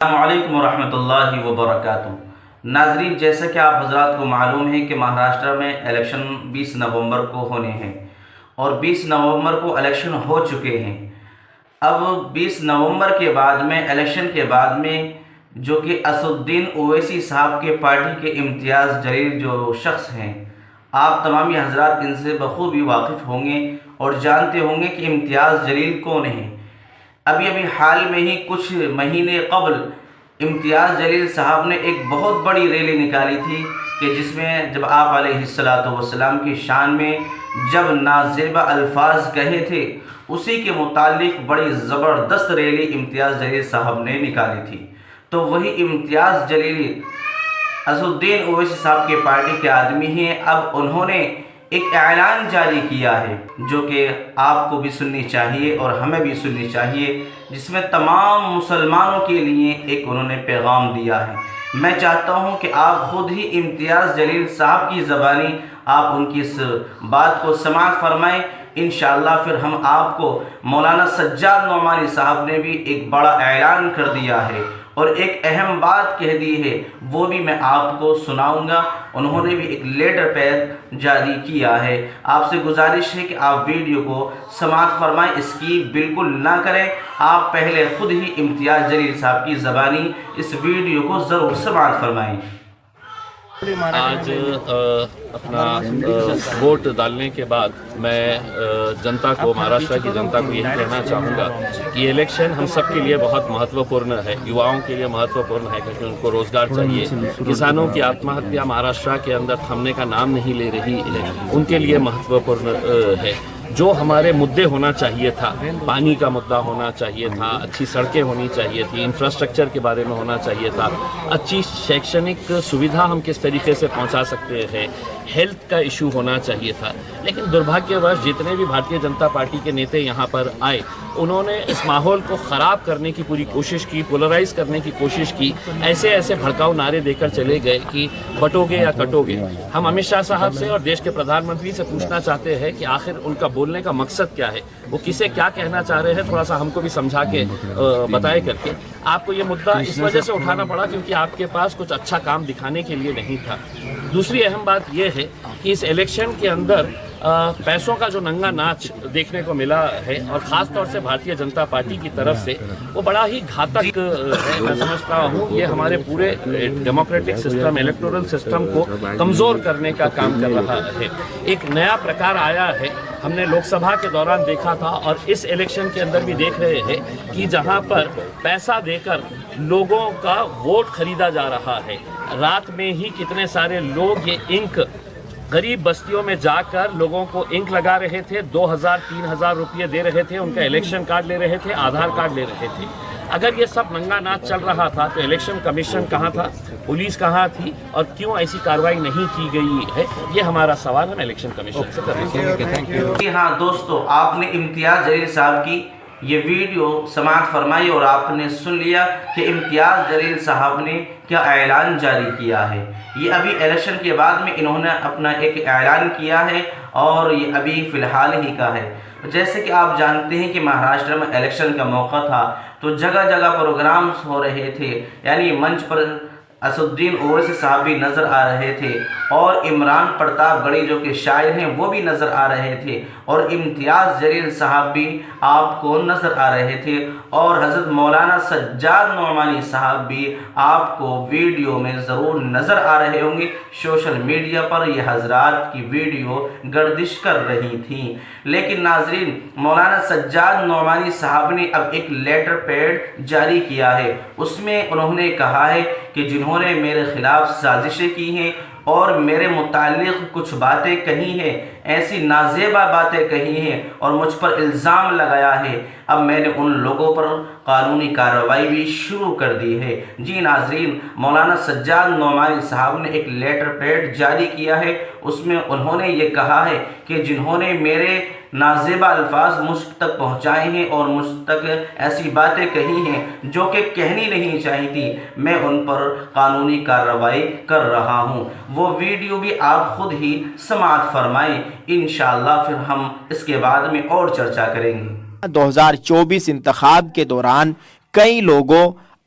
السلام علیکم ورحمۃ اللہ وبرکاتہ۔ ناظرین، جیسا کہ آپ حضرات کو معلوم ہے کہ مہاراشٹر میں الیکشن 20 نومبر کو ہونے ہیں اور 20 نومبر کو الیکشن ہو چکے ہیں۔ اب 20 نومبر کے بعد میں الیکشن کے بعد میں جو کہ اسد الدین اویسی صاحب کے پارٹی کے امتیاز جلیل جو شخص ہیں، آپ تمامی حضرات ان سے بخوبی واقف ہوں گے اور جانتے ہوں گے کہ امتیاز جلیل کون ہیں۔ ابھی حال میں ہی کچھ مہینے قبل امتیاز جلیل صاحب نے ایک بہت بڑی ریلی نکالی تھی کہ جس میں جب آپ علیہ السلام کی شان میں جب نازیبا الفاظ کہے تھے، اسی کے متعلق بڑی زبردست ریلی امتیاز جلیل صاحب نے نکالی تھی۔ تو وہی امتیاز جلیل اسد الدین اویسی صاحب کے پارٹی کے آدمی ہیں۔ اب انہوں نے ایک اعلان جاری کیا ہے جو کہ آپ کو بھی سننی چاہیے اور ہمیں بھی سننی چاہیے، جس میں تمام مسلمانوں کے لیے ایک انہوں نے پیغام دیا ہے۔ میں چاہتا ہوں کہ آپ خود ہی امتیاز جلیل صاحب کی زبانی آپ ان کی اس بات کو سماعت فرمائیں۔ انشاءاللہ پھر ہم آپ کو مولانا سجاد نعمانی صاحب نے بھی ایک بڑا اعلان کر دیا ہے اور ایک اہم بات کہہ دی ہے، وہ بھی میں آپ کو سناؤں گا۔ انہوں نے بھی ایک لیٹر پیڈ جاری کیا ہے۔ آپ سے گزارش ہے کہ آپ ویڈیو کو سماعت فرمائیں، اسکیپ بالکل نہ کریں۔ آپ پہلے خود ہی امتیاز جلیل صاحب کی زبانی اس ویڈیو کو ضرور سماعت فرمائیں۔ آج اپنا ووٹ ڈالنے کے بعد میں جنتا کو، مہاراشٹر کی جنتا کو یہی کہنا چاہوں گا کہ یہ الیکشن ہم سب کے لیے بہت مہتوپورن ہے، یواؤں کے لیے مہتوپورن ہے کیونکہ ان کو روزگار چاہیے۔ کسانوں کی آتم ہتیا مہاراشٹر کے اندر تھمنے کا نام نہیں لے رہی ہے، ان کے لیے مہتوپورن ہے۔ جو ہمارے مدعے ہونا چاہیے تھا، پانی کا مدعا ہونا چاہیے تھا، اچھی سڑکیں ہونی چاہیے تھی، انفراسٹرکچر کے بارے میں ہونا چاہیے تھا، اچھی شیکشنک سویدھا ہم کس طریقے سے پہنچا سکتے ہیں، ہیلتھ کا ایشو ہونا چاہیے تھا۔ لیکن دربھاگیہ وش جتنے بھی بھارتیہ جنتا پارٹی کے نیتے یہاں پر آئے، انہوں نے اس ماحول کو خراب کرنے کی پوری کوشش کی، پولرائز کرنے کی کوشش کی، ایسے بھڑکاؤ نعرے دے کر چلے گئے کہ بٹو گے یا کٹو گے۔ ہم امت شاہ صاحب سے اور دیش کے پردھان منتری سے پوچھنا چاہتے ہیں کہ آخر ان کا بولنے کا مقصد کیا ہے، وہ کسے کیا کہنا چاہ رہے ہیں، تھوڑا سا ہم کو بھی سمجھا کے بتائے کر کے۔ آپ کو یہ مدعا اس وجہ سے اٹھانا پڑا کیونکہ آپ کے پاس کچھ اچھا کام دکھانے کے لیے نہیں تھا۔ دوسری اہم بات یہ ہے کہ اس الیکشن کے اندر پیسوں کا جو ننگا ناچ دیکھنے کو ملا ہے اور خاص طور سے بھارتیہ جنتا پارٹی کی طرف سے، وہ بڑا ہی گھاتک ہے۔ میں سمجھتا ہوں یہ ہمارے پورے ڈیموکریٹک سسٹم، الیکٹورل سسٹم کو کمزور کرنے کا کام کر رہا ہے۔ ایک نیا پرکار آیا ہے، ہم نے لوک سبھا کے دوران دیکھا تھا اور اس الیکشن کے اندر بھی دیکھ رہے ہیں کہ جہاں پر پیسہ دے کر لوگوں کا ووٹ خریدا جا رہا ہے۔ رات میں ہی کتنے سارے لوگ یہ انک غریب بستیوں میں جا کر لوگوں کو انک لگا رہے تھے، 2000-3000 روپے دے رہے تھے، ان کا الیکشن کارڈ لے رہے تھے، آدھار کارڈ لے رہے تھے۔ اگر یہ سب ننگا ناچ چل رہا تھا تو الیکشن کمیشن کہاں تھا، پولیس کہاں تھی اور کیوں ایسی کارروائی نہیں کی گئی ہے، یہ ہمارا سوال ہم الیکشن کمیشن سے کر رہے ہیں۔ جی ہاں دوستو، آپ نے امتیاز جلیل صاحب کی یہ ویڈیو سماعت فرمائی اور آپ نے سن لیا کہ امتیاز جلیل صاحب نے کیا اعلان جاری کیا ہے۔ یہ ابھی الیکشن کے بعد میں انہوں نے اپنا ایک اعلان کیا ہے اور یہ ابھی فی الحال ہی کا ہے۔ جیسے کہ آپ جانتے ہیں کہ مہاراشٹر میں الیکشن کا موقع تھا تو جگہ جگہ پروگرامز ہو رہے تھے، یعنی منچ پر اسد الدین اویسی صاحب بھی نظر آ رہے تھے اور عمران پرتاپ گڑھی جو کہ شاعر ہیں وہ بھی نظر آ رہے تھے اور امتیاز جلیل صاحب بھی آپ کو نظر آ رہے تھے اور حضرت مولانا سجاد نعمانی صاحب بھی آپ کو ویڈیو میں ضرور نظر آ رہے ہوں گے۔ سوشل میڈیا پر یہ حضرات کی ویڈیو گردش کر رہی تھیں۔ لیکن ناظرین، مولانا سجاد نعمانی صاحب نے اب ایک لیٹر پیڈ جاری کیا ہے، اس میں انہوں نے کہا ہے کہ جنہوں نے میرے خلاف سازشیں کی ہیں اور میرے متعلق کچھ باتیں کہی ہیں، ایسی نازیبا باتیں کہی ہیں اور مجھ پر الزام لگایا ہے، اب میں نے ان لوگوں پر قانونی کارروائی بھی شروع کر دی ہے۔ جی ناظرین، مولانا سجاد نعمانی صاحب نے ایک لیٹر پیڈ جاری کیا ہے، اس میں انہوں نے یہ کہا ہے کہ جنہوں نے میرے نازیبا الفاظ مجھ تک پہنچائے ہیں اور مجھ تک ایسی باتیں کہی ہیں جو کہ کہنی نہیں چاہی تھی، میں ان پر قانونی کارروائی کر رہا ہوں۔ وہ ویڈیو بھی آپ خود ہی سماعت فرمائیں، انشاءاللہ پھر ہم اس کے بعد میں اور چرچا کریں گے۔ 2024 انتخاب کے دوران کئی لوگوں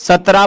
17